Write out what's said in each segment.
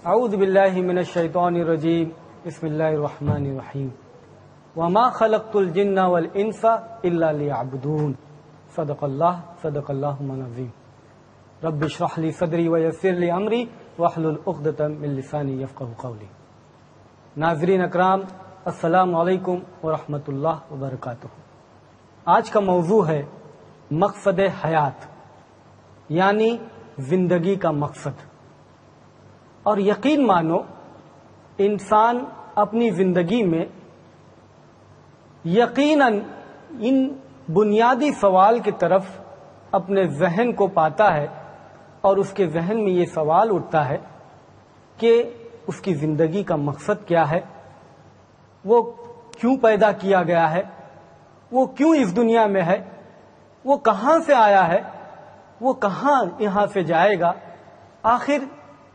اعوذ باللہ من الشیطان الرجیم بسم اللہ الرحمن الرحیم وما خلقت الجن والانس الا لیعبدون صدق اللہ العظیم رب اشرح لی صدری ویسر لی امری واحلل عقدۃ من لسانی یفقهوا قولی۔ ناظرین اکرام، السلام علیکم ورحمۃ اللہ وبرکاتہ۔ آج کا موضوع ہے مقصد حیات، یعنی زندگی کا مقصد۔ اور یقین مانو انسان اپنی زندگی میں یقیناً ان بنیادی سوال کی طرف اپنے ذہن کو پاتا ہے، اور اس کے ذہن میں یہ سوال اٹھتا ہے کہ اس کی زندگی کا مقصد کیا ہے، وہ کیوں پیدا کیا گیا ہے، وہ کیوں اس دنیا میں ہے، وہ کہاں سے آیا ہے، وہ کہاں یہاں سے جائے گا، آخر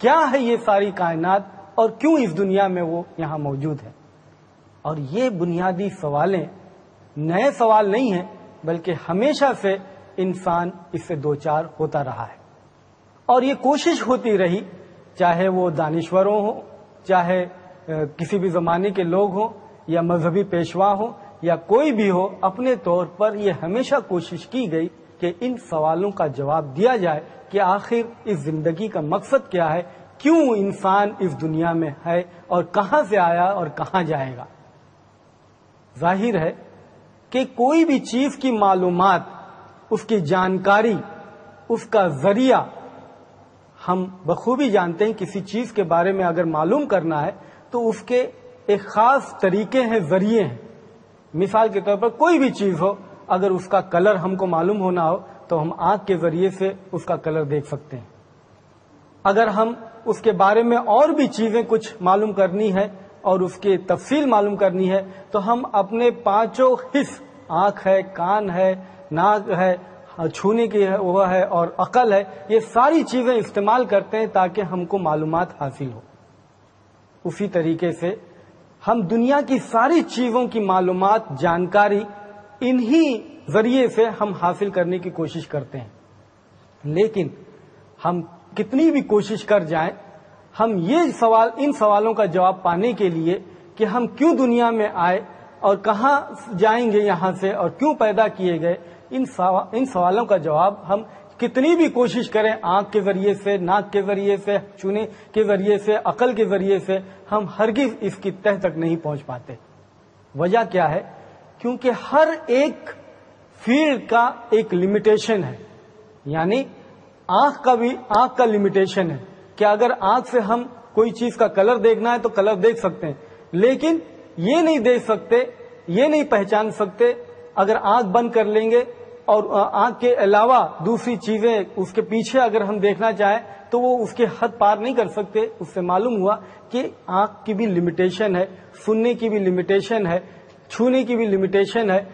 کیا ہے یہ ساری کائنات اور کیوں اس دنیا میں وہ یہاں موجود ہے۔ اور یہ بنیادی سوالیں نئے سوال نہیں ہیں، بلکہ ہمیشہ سے انسان اس سے دوچار ہوتا رہا ہے، اور یہ کوشش ہوتی رہی، چاہے وہ دانشوروں ہوں، چاہے کسی بھی زمانے کے لوگ ہوں، یا مذہبی پیشوا ہوں، یا کوئی بھی ہو، اپنے طور پر یہ ہمیشہ کوشش کی گئی کہ ان سوالوں کا جواب دیا جائے کہ آخر اس زندگی کا مقصد کیا ہے، کیوں انسان اس دنیا میں ہے، اور کہاں سے آیا اور کہاں جائے گا۔ ظاہر ہے کہ کوئی بھی چیز کی معلومات، اس کی جانکاری، اس کا ذریعہ، ہم بخوبی جانتے ہیں کسی چیز کے بارے میں اگر معلوم کرنا ہے تو اس کے ایک خاص طریقے ہیں، ذریعے ہیں۔ مثال کے طور پر کوئی بھی چیز ہو، اگر اس کا کلر ہم کو معلوم ہونا ہو تو ہم آنکھ کے ذریعے سے اس کا کلر دیکھ سکتے ہیں۔ اگر ہم اس کے بارے میں اور بھی چیزیں کچھ معلوم کرنی ہے اور اس کی تفصیل معلوم کرنی ہے تو ہم اپنے پانچوں حص، آنکھ ہے، کان ہے، ناک ہے، چھونے کی وہ ہے اور عقل ہے، یہ ساری چیزیں استعمال کرتے ہیں تاکہ ہم کو معلومات حاصل ہو۔ اسی طریقے سے ہم دنیا کی ساری چیزوں کی معلومات، جانکاری انہی ذریعے سے ہم حاصل کرنے کی کوشش کرتے ہیں، لیکن ہم کتنی بھی کوشش کر جائیں، ہم ان سوالوں کا جواب پانے کے لیے کہ ہم کیوں دنیا میں آئے اور کہاں جائیں گے یہاں سے اور کیوں پیدا کیے گئے، ان سوالوں کا جواب ہم کتنی بھی کوشش کریں، آنکھ کے ذریعے سے، ناک کے ذریعے سے، چھونے کے ذریعے سے، عقل کے ذریعے سے، ہم ہرگز اس کی تہ تک نہیں پہنچ پاتے۔ وجہ کیا ہے؟ کیونکہ ہر ایک فیلڈ کا ایک لمیٹیشن ہے، یعنی آنکھ کا لمیٹیشن ہے کہ اگر آنکھ سے ہم کوئی چیز کا کلر دیکھنا ہے تو کلر دیکھ سکتے ہیں، لیکن یہ نہیں دیکھ سکتے، یہ نہیں پہچان سکتے اگر آنکھ بند کر لیں گے اور آنکھ کے علاوہ دوسری چیزیں اس کے پیچھے اگر ہم دیکھنا چاہیں تو وہ اس کے حد پار نہیں کر سکتے۔ اس سے معلوم ہوا کہ آنکھ کی بھی لمیٹیشن ہے، سننے کی بھی لمیٹیشن ہے، چھونے کی بھی لمیٹیشن ہے،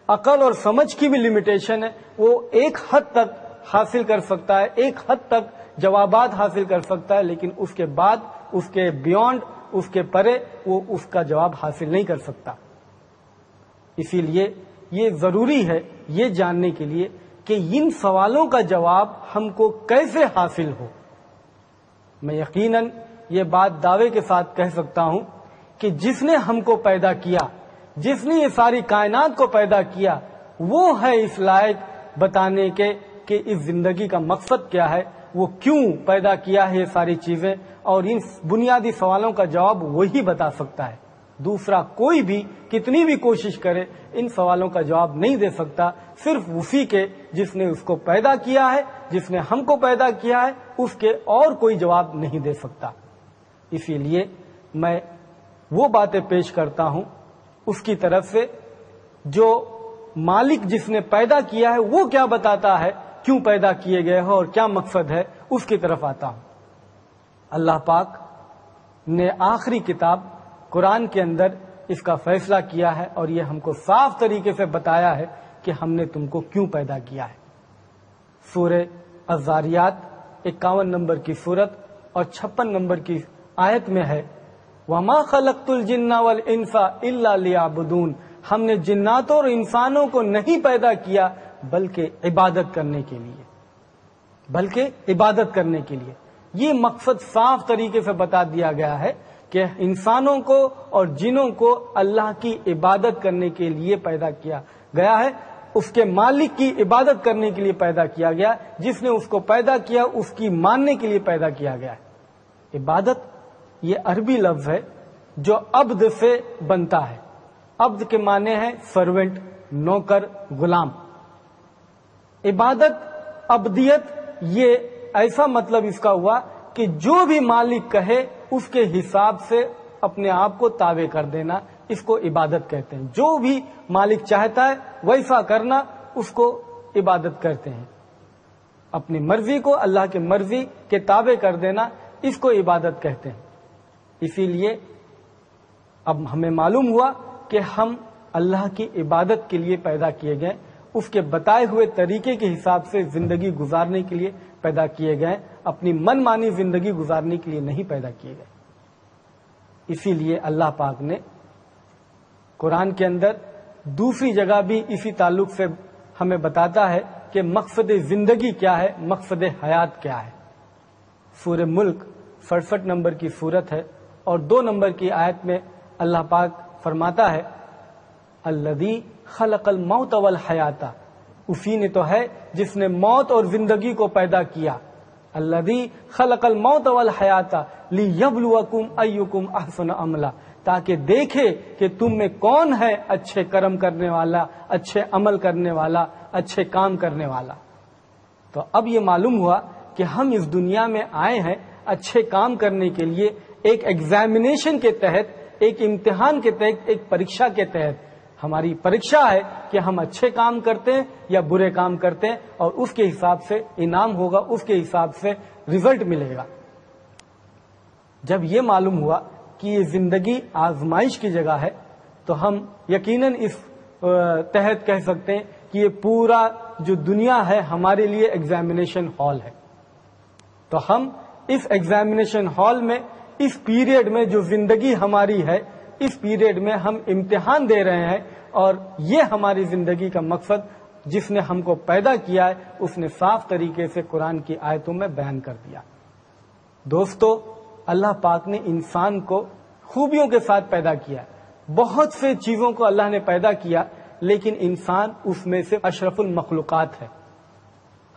عقل اور سمجھ کی بھی لمیٹیشن ہے۔ وہ ایک حد تک حاصل کر سکتا ہے، ایک حد تک جوابات حاصل کر سکتا ہے، لیکن اس کے بعد، اس کے بیونڈ، اس کے پرے وہ اس کا جواب حاصل نہیں کر سکتا۔ اسی لیے یہ ضروری ہے یہ جاننے کے لیے کہ ان سوالوں کا جواب ہم کو کیسے حاصل ہو۔ میں یقیناً یہ بات دعوے کے ساتھ کہہ سکتا ہوں کہ جس نے ہم کو پیدا کیا، جس نے یہ ساری کائنات کو پیدا کیا، وہ ہے اس لائق بتانے کے کہ اس زندگی کا مقصد کیا ہے، وہ کیوں پیدا کیا ہے یہ ساری چیزیں، اور ان بنیادی سوالوں کا جواب وہی بتا سکتا ہے۔ دوسرا کوئی بھی کتنی بھی کوشش کرے ان سوالوں کا جواب نہیں دے سکتا، صرف اسی کے جس نے اس کو پیدا کیا ہے، جس نے ہم کو پیدا کیا ہے، اس کے اور کوئی جواب نہیں دے سکتا۔ اسی لیے میں وہ باتیں پیش کرتا ہوں اس کی طرف سے جو مالک جس نے پیدا کیا ہے وہ کیا بتاتا ہے، کیوں پیدا کیے گئے ہو اور کیا مقصد ہے، اس کی طرف آتا ہوں۔ اللہ پاک نے آخری کتاب قرآن کے اندر اس کا فیصلہ کیا ہے، اور یہ ہم کو صاف طریقے سے بتایا ہے کہ ہم نے تم کو کیوں پیدا کیا ہے۔ سورہ الذاریات 51 نمبر کی سورت اور 56 نمبر کی آیت میں ہے، وَمَا خَلَقْتُ الْجِنَّ وَالْإِنسَ إِلَّا لِيَعْبُدُونَ، ہم نے جناتوں اور انسانوں کو نہیں پیدا کیا بلکہ عبادت کرنے کے لیے، یہ مقصد صاف طریقے سے بتا دیا گیا ہے کہ انسانوں کو اور جنوں کو اللہ کی عبادت کرنے کے لیے پیدا کیا گیا ہے، اس کے مالک کی عبادت کرنے کے لیے پیدا کیا گیا، جس نے اس کو پیدا کیا اس کی ماننے کے لیے پیدا کیا گیا ہے۔ عبادت یہ عربی لفظ ہے جو عبد سے بنتا ہے۔ عبد کے معنی ہے سرونٹ، نوکر، غلام۔ عبادت، عبدیت، یہ ایسا مطلب اس کا ہوا کہ جو بھی مالک کہے اس کے حساب سے اپنے آپ کو تابع کر دینا، اس کو عبادت کہتے ہیں۔ جو بھی مالک چاہتا ہے ویسا کرنا، اس کو عبادت کرتے ہیں۔ اپنی مرضی کو اللہ کی مرضی کے تابع کر دینا، اس کو عبادت کہتے ہیں۔ اسی لیے اب ہمیں معلوم ہوا کہ ہم اللہ کی عبادت کے لیے پیدا کیے گئے، اس کے بتائے ہوئے طریقے کے حساب سے زندگی گزارنے کے لیے پیدا کیے گئے، اپنی من مانی زندگی گزارنے کے لیے نہیں پیدا کیے گئے۔ اسی لیے اللہ پاک نے قرآن کے اندر دوسری جگہ بھی اسی تعلق سے ہمیں بتاتا ہے کہ مقصد زندگی کیا ہے، مقصد حیات کیا ہے۔ سورہ ملک 67 نمبر کی سورت ہے اور 2 نمبر کی آیت میں اللہ پاک فرماتا ہے، الذی خلق الموت والحیات، اسی نے تو ہے جس نے موت اور زندگی کو پیدا کیا۔ الذی خلق الموت والحیات لیبلوکم ایکم احسن عملا، تاکہ دیکھے کہ تم میں کون ہے اچھے کرم کرنے والا، اچھے عمل کرنے والا، اچھے کام کرنے والا۔ تو اب یہ معلوم ہوا کہ ہم اس دنیا میں آئے ہیں اچھے کام کرنے کے لیے، ایک ایگزامینیشن کے تحت، ایک امتحان کے تحت، ایک پریکشا کے تحت۔ ہماری پریکشا ہے کہ ہم اچھے کام کرتے ہیں یا برے کام کرتے ہیں، اور اس کے حساب سے انعام ہوگا، اس کے حساب سے رزلٹ ملے گا۔ جب یہ معلوم ہوا کہ یہ زندگی آزمائش کی جگہ ہے، تو ہم یقیناً اس تحت کہہ سکتے ہیں کہ یہ پورا جو دنیا ہے ہمارے لیے ایگزامینیشن ہال ہے۔ تو ہم اس ایگزامینیشن ہال میں، اس پیریڈ میں جو زندگی ہماری ہے، اس پیریڈ میں ہم امتحان دے رہے ہیں، اور یہ ہماری زندگی کا مقصد جس نے ہم کو پیدا کیا ہے اس نے صاف طریقے سے قرآن کی آیتوں میں بیان کر دیا۔ دوستو، اللہ پاک نے انسان کو خوبیوں کے ساتھ پیدا کیا، بہت سے چیزوں کو اللہ نے پیدا کیا، لیکن انسان اس میں سے اشرف المخلوقات ہے۔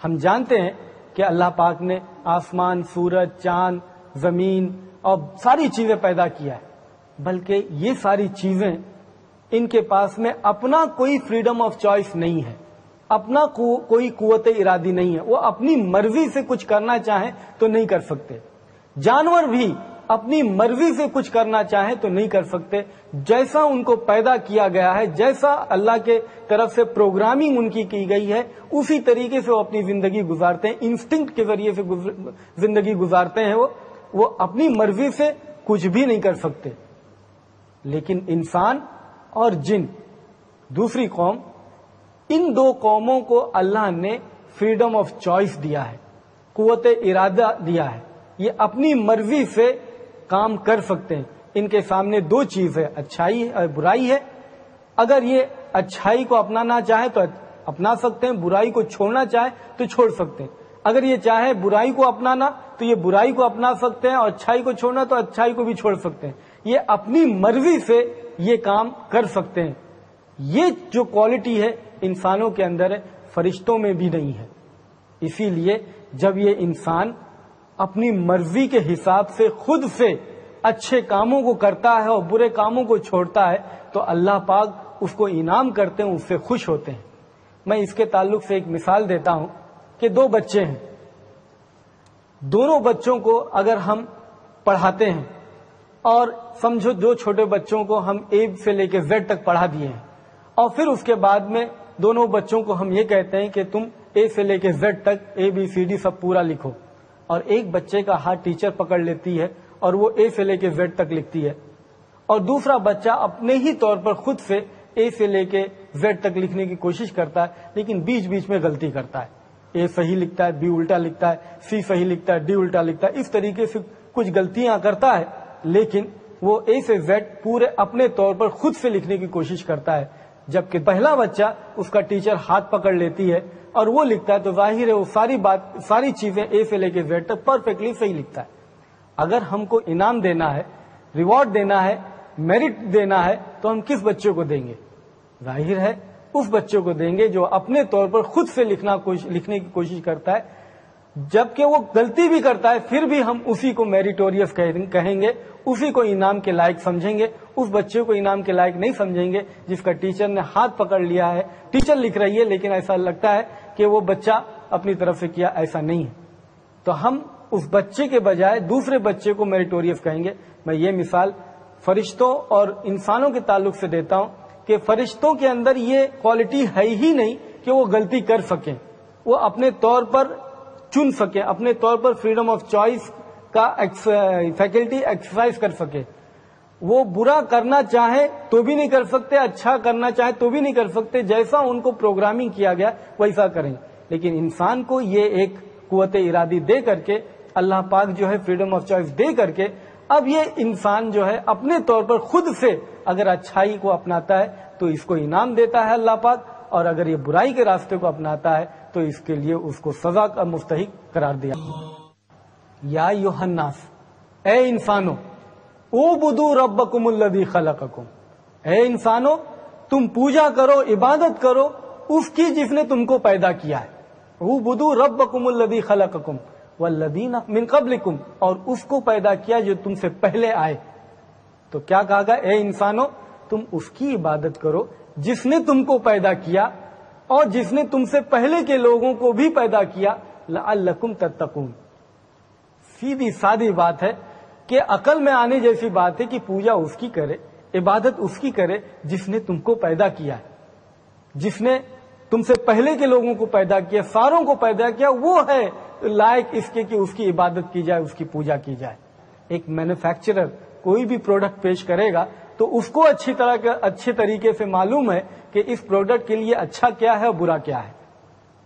ہم جانتے ہیں کہ اللہ پاک نے آسمان، سورج، چاند، زمین اور ساری چیزیں پیدا کیا ہے، بلکہ یہ ساری چیزیں ان کے پاس میں اپنا کوئی فریڈم آف چوائس نہیں ہے، اپنا کوئی قوت ارادی نہیں ہے، وہ اپنی مرضی سے کچھ کرنا چاہیں تو نہیں کر سکتے۔ جانور بھی اپنی مرضی سے کچھ کرنا چاہیں تو نہیں کر سکتے۔ جیسا ان کو پیدا کیا گیا ہے، جیسا اللہ کے طرف سے پروگرامنگ ان کی گئی ہے، اسی طریقے سے وہ اپنی زندگی گزارتے ہیں، انسٹنکٹ کے ذریعے سے زندگی گزارتے ہیں۔ وہ اپنی مرضی سے کچھ بھی نہیں کر سکتے۔ لیکن انسان اور جن، دوسری قوم، ان 2 قوموں کو اللہ نے فریڈم آف چوائس دیا ہے، قوت ارادہ دیا ہے، یہ اپنی مرضی سے کام کر سکتے ہیں۔ ان کے سامنے 2 چیز ہے، اچھائی اور برائی ہے۔ اگر یہ اچھائی کو اپنانا چاہے تو اپنا سکتے ہیں، برائی کو چھوڑنا چاہے تو چھوڑ سکتے ہیں۔ اگر یہ چاہے برائی کو اپنانا تو یہ برائی کو اپنا سکتے ہیں، اور اچھائی کو چھوڑنا تو اچھائی کو بھی چھوڑ سکتے ہیں۔ یہ اپنی مرضی سے یہ کام کر سکتے ہیں۔ یہ جو کوالٹی ہے انسانوں کے اندر ہے، فرشتوں میں بھی نہیں ہے۔ اسی لیے جب یہ انسان اپنی مرضی کے حساب سے خود سے اچھے کاموں کو کرتا ہے اور برے کاموں کو چھوڑتا ہے تو اللہ پاک اس کو انعام کرتے ہیں، اس سے خوش ہوتے ہیں۔ میں اس کے تعلق سے ایک مثال دیتا ہوں کہ 2 بچے ہیں، دونوں بچوں کو اگر ہم پڑھاتے ہیں، اور سمجھو 2 چھوٹے بچوں کو ہم A سے لے کے Z تک پڑھا دیے ہیں، اور پھر اس کے بعد میں دونوں بچوں کو ہم یہ کہتے ہیں کہ تم A سے لے کے Z تک ABCD سب پورا لکھو، اور ایک بچے کا ہاتھ ٹیچر پکڑ لیتی ہے اور وہ A سے لے کے Z تک لکھتی ہے، اور دوسرا بچہ اپنے ہی طور پر خود سے A سے لے کے Z تک لکھنے کی کوشش کرتا ہے، لیکن بیچ بیچ میں غلطی کرتا ہے۔ A صحیح لکھتا ہے، B الٹا لکھتا ہے، C صحیح لکھتا ہے، D الٹا لکھتا ہے، اس طریقے سے کچھ غلطیاں کرتا ہے، لیکن وہ A سے Z پورے اپنے طور پر خود سے لکھنے کی کوشش کرتا ہے۔ جبکہ پہلا بچہ اس کا ٹیچر ہاتھ پکڑ لیتی ہے اور وہ لکھتا ہے تو ظاہر ہے وہ ساری چیزیں اے سے لے کے زیڈ تک پرفیکٹلی صحیح لکھتا ہے. اگر ہم کو انعام دینا ہے، ریوارڈ دینا ہے، میرٹ دینا ہے تو ہم کس بچے کو دیں گے؟ ظاہر ہے اس بچے کو دیں گے جو اپنے طور پر خود سے لکھنے کی کوشش کرتا ہے. جبکہ وہ غلطی بھی کرتا ہے پھر بھی ہم اسی کو میریٹوریس کہیں گے، اسی کو انعام کے لائق سمجھیں گے. اس بچے کو انعام کے لائق نہیں سمجھیں گے جس کا ٹیچر نے ہاتھ پکڑ لیا ہے. ٹیچر لکھ رہی ہے لیکن ایسا لگتا ہے کہ وہ بچہ اپنی طرف سے کیا، ایسا نہیں ہے. تو ہم اس بچے کے بجائے دوسرے بچے کو میریٹوریس کہیں گے. میں یہ مثال فرشتوں اور انسانوں کے تعلق سے دیتا ہوں کہ فرشتوں کے اندر یہ کوالٹی ہے ہی نہیں کہ وہ غلطی کر سکیں، وہ اپنے طور پر چن سکیں، اپنے طور پر فریڈم آف چوائس کا فیکلٹی ایکسرسائز کر سکے. وہ برا کرنا چاہے تو بھی نہیں کر سکتے، اچھا کرنا چاہے تو بھی نہیں کر سکتے. جیسا ان کو پروگرامنگ کیا گیا ویسا کریں. لیکن انسان کو یہ ایک قوت ارادی دے کر کے، اللہ پاک جو ہے فریڈم آف چوائس دے کر کے، اب یہ انسان جو ہے اپنے طور پر خود سے اگر اچھائی کو اپناتا ہے تو اس کو انعام دیتا ہے اللہ پاک، اور اگر یہ برائی کے راستے کو اپناتا ہے تو اس کے لیے اس کو سزا کا مستحق قرار دیا. یا ایھا الناس، اے انسانوں، اعبدوا ربکم الذی خلقکم، اے انسانوں تم پوجا کرو، عبادت کرو اس کی جس نے تم کو پیدا کیا ہے. اعبدوا ربکم الذی خلقکم والذین من قبلکم، اور اس کو پیدا کیا جو تم سے پہلے آئے. تو کیا کہا گا؟ اے انسانوں تم اس کی عبادت کرو جس نے تم کو پیدا کیا اور جس نے تم سے پہلے کے لوگوں کو بھی پیدا کیا. لعلکم تتقون. سیدھی سادی بات ہے کہ عقل میں آنے جیسی بات ہے کہ پوجا اس کی کرے، عبادت اس کی کرے جس نے تم کو پیدا کیا ہے، جس نے تم سے پہلے کے لوگوں کو پیدا کیا، ساروں کو پیدا کیا. وہ ہے لائق اس کے کہ اس کی عبادت کی جائے، اس کی پوجا کی جائے. ایک مینوفیکچرر کوئی بھی پروڈکٹ پیش کرے گا تو اس کو اچھے طریقے سے معلوم ہے کہ اس پروڈکٹ کے لیے اچھا کیا ہے اور برا کیا ہے.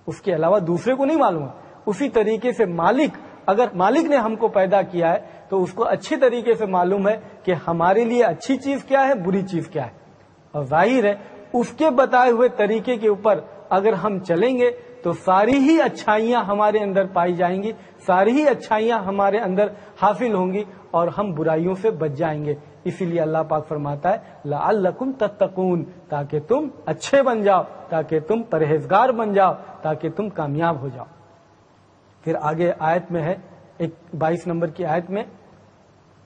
اس کے علاوہ دوسرے کو نہیں معلوم ہے. اسی طریقے سے اگر مالک نے ہم کو پیدا کیا ہے تو اس کو اچھی طریقے سے معلوم ہے کہ ہمارے لیے اچھی چیز کیا ہے، بری چیز کیا ہے. اور ظاہر ہے اس کے بتائے ہوئے طریقے کے اوپر اگر ہم چلیں گے تو ساری ہی اچھائیاں ہمارے اندر پائی جائیں گی، ساری ہی اچھائیاں ہمارے اندر حاصل ہوں گی اور ہم برائیوں سے بچ جائیں گے. اسی لیے اللہ پاک فرماتا ہے لعلکم تتقون، تاکہ تم اچھے بن جاؤ، تاکہ تم پرہیزگار بن جاؤ، تاکہ تم کامیاب ہو جاؤ. پھر آگے آیت میں ہے 22 نمبر کی آیت میں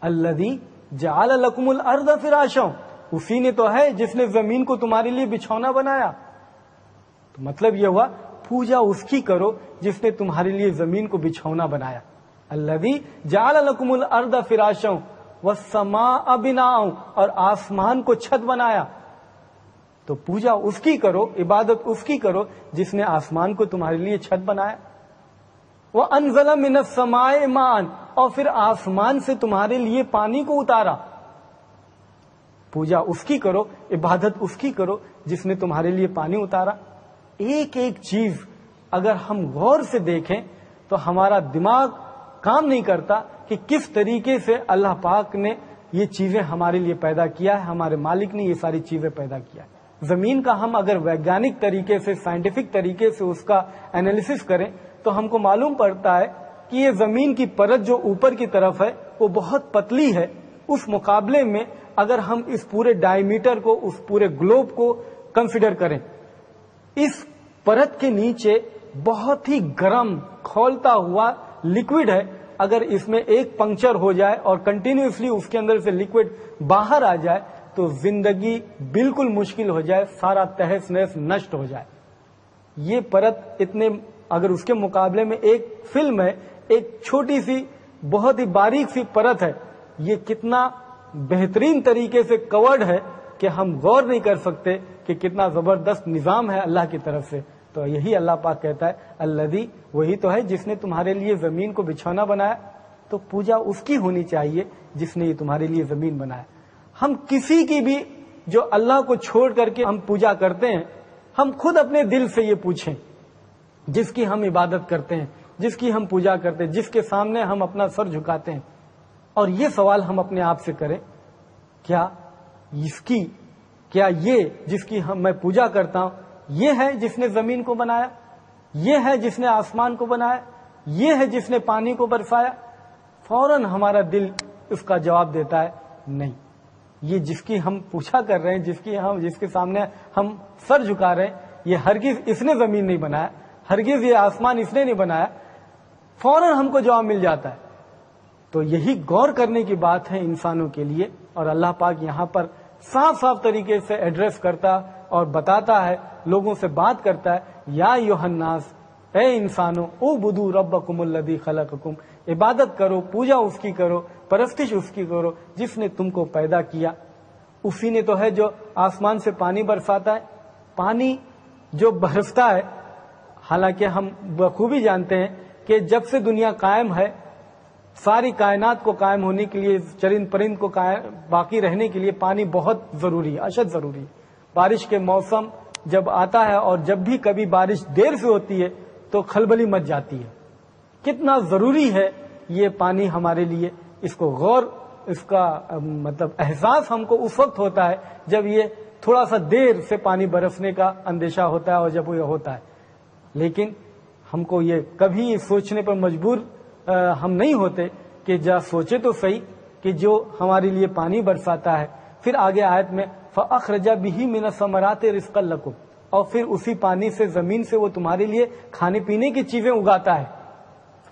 الذی جعل لکم الارض فراشا، اسی نے تو ہے جس نے زمین کو تمہارے لیے بچھونا بنایا. تو مطلب یہ ہوا پوجا اس کی کرو جس نے تمہارے لیے زمین کو بچھونا بنایا. الذی جعل لکم الارض فراشا والسماء بناء، اور آسمان کو چھت بنایا. تو پوجا اس کی کرو، عبادت اس کی کرو جس نے آسمان کو تمہارے لیے چھت بنایا. وَأَنزَلَ مِنَ السَّمَاءِ مَاءً، اور پھر آسمان سے تمہارے لیے پانی کو اتارا. پوجا اس کی کرو، عبادت اس کی کرو جس نے تمہارے لیے پانی اتارا. ایک ایک چیز اگر ہم غور سے دیکھیں تو ہمارا دماغ کام نہیں کرتا کہ کس طریقے سے اللہ پاک نے یہ چیزیں ہمارے لیے پیدا کیا ہے، ہمارے مالک نے یہ ساری چیزیں پیدا کیا ہے. زمین کا ہم اگر ویگانک طریقے سے، سائنٹیفک طریقے سے اس کا انالیسس کریں تو ہم کو معلوم پڑتا ہے کہ یہ زمین کی پرت جو اوپر کی طرف ہے وہ بہت پتلی ہے. اس مقابلے میں اگر ہم اس پورے ڈائی میٹر کو، اس پورے گلوب کو کنسیڈر کریں، اس پرت کے نیچے بہت ہی گرم کھولتا ہوا لکوڈ ہے. اگر اس میں ایک پنکچر ہو جائے اور کنٹینیوسلی اس کے اندر سے لکوڈ باہر آ جائے تو زندگی بالکل مشکل ہو جائے، سارا تہس نہس نشٹ ہو جائے. یہ پرت اگر اس کے مقابلے میں ایک فلم ہے، ایک چھوٹی سی بہت ہی باریک سی پرت ہے، یہ کتنا بہترین طریقے سے کورڈ ہے کہ ہم غور نہیں کر سکتے کہ کتنا زبردست نظام ہے اللہ کی طرف سے. تو یہی اللہ پاک کہتا ہے الذی، وہی تو ہے جس نے تمہارے لیے زمین کو بچھونا بنایا. تو پوجا اس کی ہونی چاہیے جس نے یہ تمہارے لیے زمین بنایا. ہم کسی کی بھی جو اللہ کو چھوڑ کر کے ہم پوجا کرتے ہیں، ہم خود اپنے دل سے یہ پوچھیں، جس کی ہم عبادت کرتے ہیں، جس کی ہم پوجا کرتے ہیں، جس کے سامنے ہم اپنا سر جھکاتے ہیں، اور یہ سوال ہم اپنے آپ سے کریں، کیا اس کی کیا یہ جس کی میں پوجا کرتا ہوں یہ ہے جس نے زمین کو بنایا، یہ ہے جس نے آسمان کو بنایا، یہ ہے جس نے پانی کو برسایا؟ فوراً ہمارا دل اس کا جواب دیتا ہے نہیں، یہ جس کی ہم پوچھا کر رہے ہیں، جس کے سامنے ہم سر جھکا رہے ہیں، یہ ہرگز اس نے زمین نہیں بنایا، ہرگز یہ آسمان اس نے نہیں بنایا۔ فوراً ہم کو جواب مل جاتا ہے۔ تو یہی غور کرنے کی بات ہے انسانوں کے لیے، اور اللہ پاک یہاں پر صاف صاف طریقے سے ایڈریس کرتا اور بتاتا ہے، لوگوں سے بات کرتا ہے، یا ایھا الناس، اے انسانوں، اعبدوا ربکم الذی خلقکم، عبادت کرو، پوجا اس کی کرو، پرستش اس کی کرو جس نے تم کو پیدا کیا۔ اسی نے تو ہے جو آسمان سے پانی برساتا ہے۔ پانی جو برستا ہے، حالانکہ ہم بخوبی جانتے ہیں کہ جب سے دنیا قائم ہے، ساری کائنات کو قائم ہونے کے لیے، چرند پرند کو باقی رہنے کے لیے پانی بہت ضروری ہے، اشد ضروری ہے۔ بارش کے موسم جب آتا ہے اور جب بھی کبھی بارش دیر سے ہوتی ہے تو کھلبلی مچ جاتی ہے۔ کتنا ضروری ہے یہ پانی ہمارے لیے، اس کو غور، اس کا مطلب احساس ہم کو اس وقت ہوتا ہے جب یہ تھوڑا سا دیر سے پانی برسنے کا اندیشہ ہوتا ہے اور جب یہ ہوتا ہے۔ لیکن ہم کو یہ کبھی سوچنے پر مجبور ہم نہیں ہوتے کہ جا سوچے تو صحیح کہ جو ہمارے لیے پانی برساتا ہے، پھر آگے آیت میں فَأَخْرَجَ بِهِ مِنَ الثَّمَرَاتِ رِزْقًا لَكُمْ، اور پھر اسی پانی سے، زمین سے وہ تمہارے لیے کھانے پینے کی چیزیں اگاتا ہے۔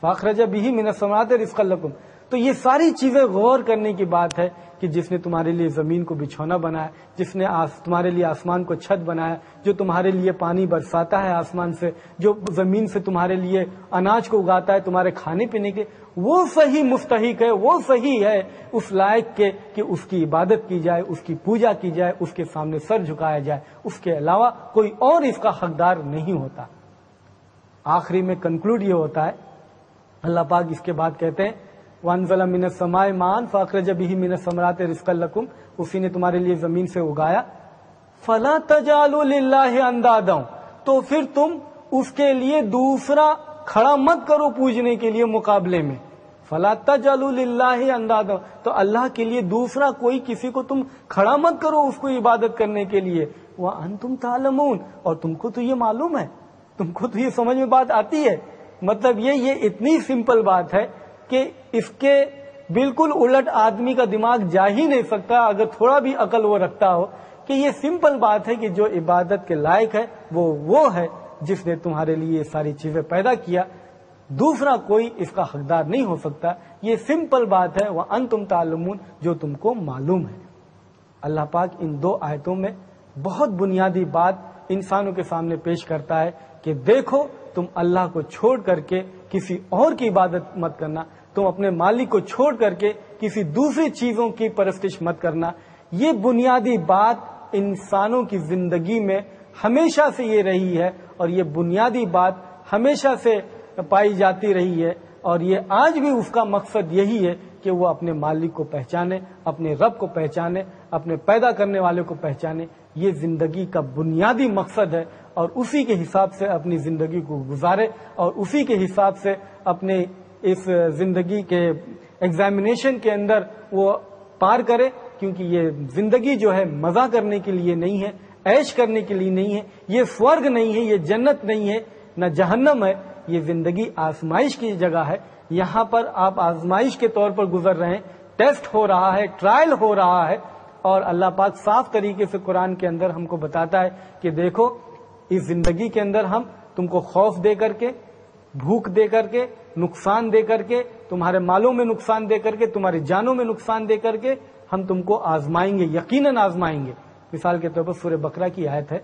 فَأَخْرَجَ بِهِ مِنَ الثَّمَرَاتِ رِزْقًا لَكُمْ، تو یہ ساری چیزیں غور کرنے کی بات ہے کہ جس نے تمہارے لیے زمین کو بچھونا بنایا، جس نے تمہارے لیے آسمان کو چھت بنایا، جو تمہارے لیے پانی برساتا ہے آسمان سے، جو زمین سے تمہارے لیے اناج کو اگاتا ہے تمہارے کھانے پینے کے، وہ صحیح مستحق ہے، وہ صحیح ہے اس لائق کے کہ اس کی عبادت کی جائے، اس کی پوجا کی جائے، اس کے سامنے سر جھکایا جائے، اس کے علاوہ کوئی اور اس کا حقدار نہیں ہوتا۔ آخری میں کنکلوڈ یہ ہوتا ہے، اللہ پاک اس کے بعد کہتے ہیں وَأَنزَلَ مِنَ السَّمَاءِ مَاءً فَأَخْرَجَ بِهِ مِنَ الثَّمَرَاتِ رِزْقًا لَكُمْ، اسی نے تمہارے لیے زمین سے اگایا۔ فَلَا تَجْعَلُوا لِلَّهِ أَندَادًا، تو پھر تم اس کے لیے دوسرا کھڑا مت کرو پوجنے کے لیے مقابلے میں۔ فَلَا تَجْعَلُوا لِلَّهِ أَندَادًا، تو اللہ کے لیے دوسرا کوئی کسی کو تم کھڑا مت کرو اس کو عبادت کرنے کے لیے۔ وَأَنْتُمْ تَعْلَمُونَ، اور تم کو تو یہ معلوم ہے، تم کو تو یہ سمجھ میں بات آتی ہے۔ مطلب یہ اتنی سمپل بات ہے کہ اس کے بالکل الٹ آدمی کا دماغ جا ہی نہیں سکتا اگر تھوڑا بھی عقل وہ رکھتا ہو، کہ یہ سمپل بات ہے کہ جو عبادت کے لائق ہے وہ ہے جس نے تمہارے لیے یہ ساری چیزیں پیدا کیا، دوسرا کوئی اس کا حقدار نہیں ہو سکتا۔ یہ سمپل بات ہے، وَأَنْتُمْ تَعْلَمُونَ، جو تم کو معلوم ہے۔ اللہ پاک ان دو آیتوں میں بہت بنیادی بات انسانوں کے سامنے پیش کرتا ہے کہ دیکھو، تم اللہ کو چھوڑ کر کے کسی اور کی عبادت مت کرنا، تم اپنے مالک کو چھوڑ کر کے کسی دوسری چیزوں کی پرستش مت کرنا۔ یہ بنیادی بات انسانوں کی زندگی میں ہمیشہ سے یہ رہی ہے، اور یہ بنیادی بات ہمیشہ سے پائی جاتی رہی ہے، اور یہ آج بھی اس کا مقصد یہی ہے کہ وہ اپنے مالک کو پہچانے، اپنے رب کو پہچانے، اپنے پیدا کرنے والے کو پہچانے۔ یہ زندگی کا بنیادی مقصد ہے، اور اسی کے حساب سے اپنی زندگی کو گزارے، اور اسی کے حساب سے اپنے اس زندگی کے ایگزامینیشن کے اندر وہ پار کرے، کیونکہ یہ زندگی جو ہے مزہ کرنے کے لیے نہیں ہے، عیش کرنے کے لیے نہیں ہے، یہ سورگ نہیں ہے، یہ جنت نہیں ہے، نہ جہنم ہے۔ یہ زندگی آزمائش کی جگہ ہے، یہاں پر آپ آزمائش کے طور پر گزر رہے ہیں، ٹیسٹ ہو رہا ہے، ٹرائل ہو رہا ہے، اور اللہ پاک صاف طریقے سے قرآن کے اندر ہم کو بتاتا ہے کہ دیکھو، اس زندگی کے اندر ہم تم کو خوف دے کر کے، بھوک دے کر کے، نقصان دے کر کے، تمہارے مالوں میں نقصان دے کر کے، تمہاری جانوں میں نقصان دے کر کے ہم تم کو آزمائیں گے، یقیناً آزمائیں گے۔ مثال کے طور پر سورہ بقرہ کی آیت ہے،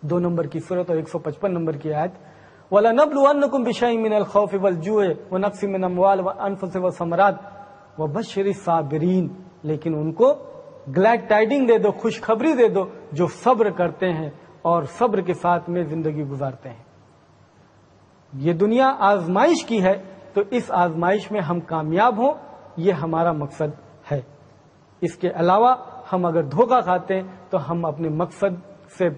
2 نمبر کی سورت اور 155 نمبر کی آیت، وَلَنَبْلُوَنَّكُمْ بِشَيْءٍ مِّنَ الْخَوْفِ وَالْجُوعِ وَنَقْصٍ مِّنَ الْأَمْوَالِ وَالْأَنفُسِ وَالثَّمَرَاتِ وَبَشِّرِ الصَّابِرِينَ، لیکن ان کو گلیڈ ٹائڈنگ دے دو، خوشخبری دے دو جو صبر کرتے ہیں اور صبر کے ساتھ میں زندگی گزارتے ہیں۔ یہ دنیا آزمائش کی ہے، تو اس آزمائش میں ہم کامیاب ہوں، یہ ہمارا مقصد ہے۔ اس کے علاوہ ہم اگر دھوکہ کھاتے ہیں تو ہم اپنے مقصد سے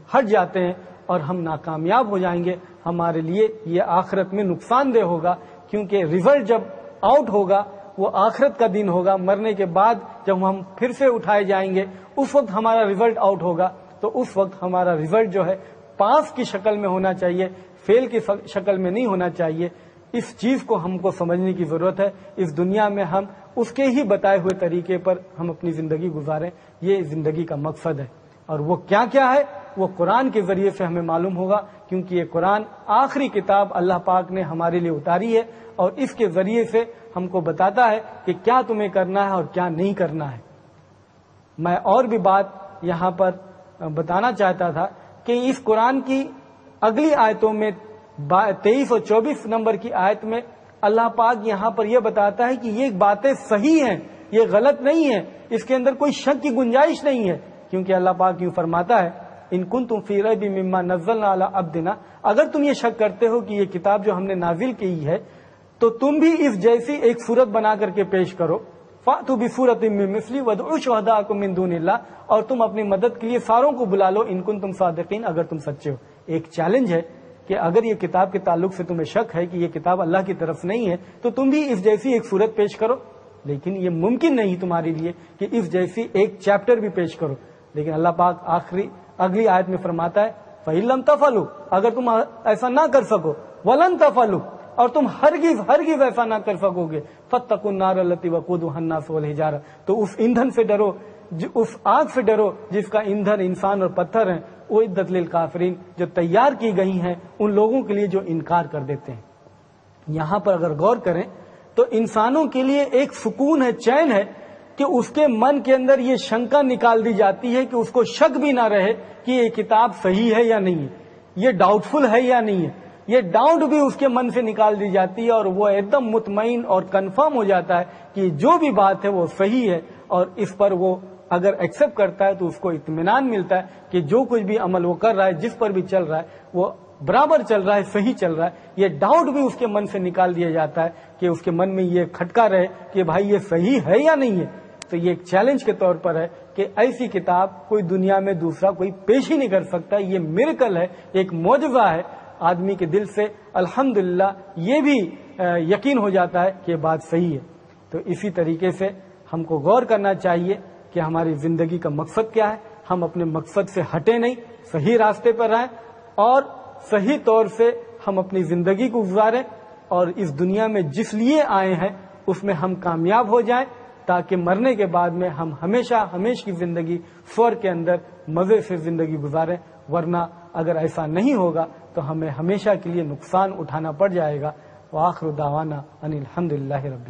ہٹ جاتے ہیں اور ہم ناکامیاب ہو جائیں گے، ہمارے لیے یہ آخرت میں نقصان دہ ہوگا، کیونکہ ریزلٹ جب آؤٹ ہوگا وہ آخرت کا دن ہوگا، مرنے کے بعد جب ہم پھر سے اٹھائے جائیں گے اس وقت ہمارا ریزلٹ آؤٹ ہوگا، تو اس وقت ہمارا ریزلٹ جو ہے پاس کی شکل میں ہونا چاہیے، فیل کی شکل میں نہیں ہونا چاہیے۔ اس چیز کو ہم کو سمجھنے کی ضرورت ہے۔ اس دنیا میں ہم اس کے ہی بتائے ہوئے طریقے پر ہم اپنی زندگی گزاریں، یہ زندگی کا مقصد ہے۔ اور وہ کیا کیا ہے وہ قرآن کے ذریعے سے ہمیں معلوم ہوگا، کیونکہ یہ قرآن آخری کتاب اللہ پاک نے ہمارے لیے اتاری ہے، اور اس کے ذریعے سے ہم کو بتاتا ہے کہ کیا تمہیں کرنا ہے اور کیا نہیں کرنا ہے۔ میں اور بھی بات یہاں پر بتانا چاہتا تھا کہ اس قرآن کی اگلی آیتوں میں 23 اور 24 نمبر کی آیت میں اللہ پاک یہاں پر یہ بتاتا ہے کہ یہ باتیں صحیح ہیں، یہ غلط نہیں ہے، اس کے اندر کوئی شک کی گنجائش نہیں ہے، کیونکہ اللہ پاک یوں فرماتا ہے ان کنتم فی ریب مما نزلنا علی عبدنا، اگر تم یہ شک کرتے ہو کہ یہ کتاب جو ہم نے نازل کی ہے تو تم بھی اس جیسی ایک صورت بنا کر کے پیش کرو، فاتوا بسورۃ من مثلہ وادعوا شہداءکم من دون اللہ، اور تم اپنی مدد کے لیے ساروں کو بلا لو ان کنتم صادقین، اگر تم سچے ہو۔ ایک چیلنج ہے کہ اگر یہ کتاب کے تعلق سے تمہیں شک ہے کہ یہ کتاب اللہ کی طرف نہیں ہے تو تم بھی اس جیسی ایک صورت پیش کرو، لیکن یہ ممکن نہیں تمہارے لیے کہ اس جیسی ایک چیپٹر بھی پیش کرو۔ لیکن اللہ پاک اگلی آیت میں فرماتا ہے فَإِن لَمْ تَفْعَلُوا، اگر تم ایسا نہ کر سکو، وَلَن تَفْعَلُوا، اور تم ہرگز ایسا نہ کر سکو گے، فَاتَّقُوا النَّارَ الَّتِي وَقُودُهَا النَّاسُ وَالْحِجَارَةُ، تو اس ایندھن سے ڈرو، اس آگ سے ڈرو جس کا ایندھن انسان اور پتھر ہیں، اعدت للکافرین، جو تیار کی گئی ہیں ان لوگوں کے لیے جو انکار کر دیتے ہیں۔ یہاں پر اگر غور کریں تو انسانوں کے لیے ایک سکون ہے، چین ہے کہ اس کے من کے اندر یہ شنکا نکال دی جاتی ہے کہ اس کو شک بھی نہ رہے کہ یہ کتاب صحیح ہے یا نہیں ہے، یہ ڈاؤٹ فل ہے یا نہیں ہے، یہ ڈاؤٹ بھی اس کے من سے نکال دی جاتی ہے، اور وہ ایک دم مطمئن اور کنفرم ہو جاتا ہے کہ جو بھی بات ہے وہ صحیح ہے، اور اس پر وہ اگر ایکسپٹ کرتا ہے تو اس کو اطمینان ملتا ہے کہ جو کچھ بھی عمل وہ کر رہا ہے، جس پر بھی چل رہا ہے وہ برابر چل رہا ہے، صحیح چل رہا ہے۔ یہ ڈاؤٹ بھی اس کے من سے نکال دیا جاتا ہے کہ اس کے من میں یہ کھٹکا رہے کہ بھائی یہ صحیح ہے یا نہیں ہے۔ تو یہ ایک چیلنج کے طور پر ہے کہ ایسی کتاب کوئی دنیا میں دوسرا کوئی پیش ہی نہیں کر سکتا، یہ میریکل ہے، ایک معجزہ ہے۔ آدمی کے دل سے الحمدللہ یہ بھی یقین ہو جاتا ہے کہ یہ بات صحیح ہے۔ تو اسی طریقے سے ہم کو غور کرنا چاہیے کہ ہماری زندگی کا مقصد کیا ہے، ہم اپنے مقصد سے ہٹے نہیں، صحیح راستے پر رہیں اور صحیح طور سے ہم اپنی زندگی کو گزاریں، اور اس دنیا میں جس لیے آئے ہیں اس میں ہم کامیاب ہو جائیں، تاکہ مرنے کے بعد میں ہم ہمیشہ کی زندگی سور کے اندر مزے سے زندگی گزاریں، ورنہ اگر ایسا نہیں ہوگا تو ہمیں ہمیشہ کے لیے نقصان اٹھانا پڑ جائے گا۔ وآخر دعوانا ان الحمدللہ رب